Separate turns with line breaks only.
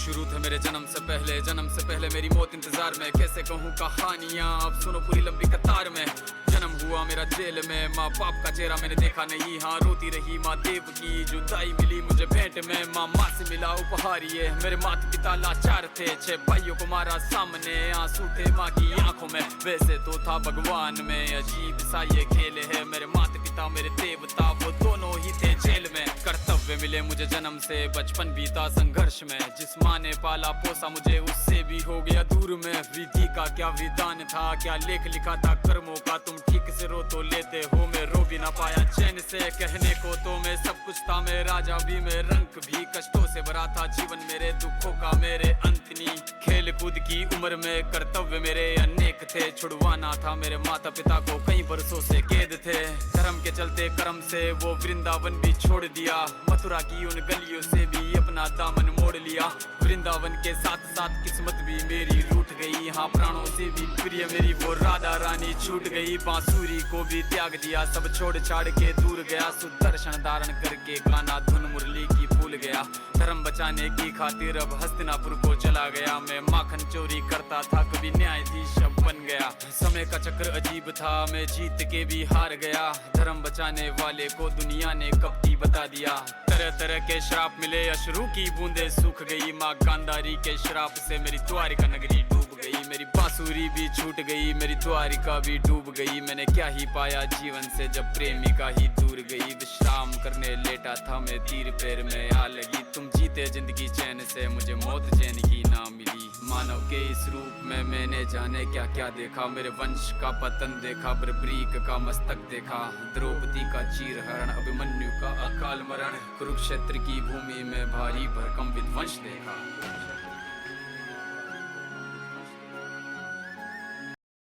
शुरू थे मेरे जन्म से पहले मेरी मौत इंतजार में। कैसे कहूँ कहानियाँ, अब सुनो पूरी लंबी कतार में। जन्म हुआ मेरा जेल में, माँ बाप का चेहरा मैंने देखा नहीं। हाँ रोती रही माँ देव की, जुदाई मिली मुझे भेंट में। माँ से मिला उपहार ये, मेरे माता पिता लाचार थे। 6 भाइयों को मारा सामने, आंसू थे माँ की आंखों में। वैसे तो था भगवान में, अजीब सा ये खेल है। मेरे माता पिता मेरे देवता, वो दोनों ही थे जेल में। कर्तव्य मिले मुझे जन्म से, बचपन बीता संघर्ष में। जिस माँ ने पाला पोसा मुझे, उससे भी हो गया दूर में। विधि का क्या विधान था, क्या लेख लिखा था कर्मों का। तुम ठीक से रो तो लेते हो, मैं रो भी ना पाया चैन से। कहने को तो मैं सब कुछ था, मैं राजा भी, मैं रंग भी। कष्टों से भरा था जीवन मेरे, दुखों का मेरे अंत नहीं। खेल कूद की उम्र में कर्तव्य मेरे अनेक थे। छुड़वाना था मेरे माता पिता को, कई बरसों से कैद थे। धर्म के चलते कर्म से वो वृंदावन भी छोड़ दिया। मथुरा की उन गलियों से भी अपना दामन मोड़ लिया। वृंदावन के साथ साथ किस्मत भी मेरी रूठ गई। हाँ प्राणों से भी प्रिय मेरी वो राधा रानी छूट गई। बांसुरी को भी त्याग दिया, सब छोड़ छाड़ के दूर गया। सुदर्शन धारण करके गाना धुन मुरली की भूल गया। धर्म बचाने की खातिर अब हस्तिनापुर को चला गया। मैं माखन चोरी करता था, कभी न्यायाधीश अब बन गया। समय का चक्र अजीब था, मैं जीत के भी हार गया। धर्म बचाने वाले को दुनिया ने कपटी बता दिया। तरह तरह के श्राप मिले, अश्रु की बूंदे सूख गई। माँ गांधारी के श्राप से मेरी द्वारिका नगरी डूब गई। मेरी बांसुरी भी छूट गई, मेरी द्वारिका भी डूब गई। मैंने क्या ही पाया जीवन से, जब प्रेमिका ही दूर गई। विश्राम करने लेटा था मैं, तीर पैर में आ लगी। तुम जीते जिंदगी चैन से, मुझे मौत चैन की ना मिली। मानव के इस रूप में मैंने जाने क्या क्या देखा। मेरे वंश का पतन देखा, बर्बरीक का मस्तक देखा। द्रौपदी का चीरहरण, अभिमन्यु का अकाल मरण। कुरुक्षेत्र की भूमि में भारी भरकम विध्वंस देखा।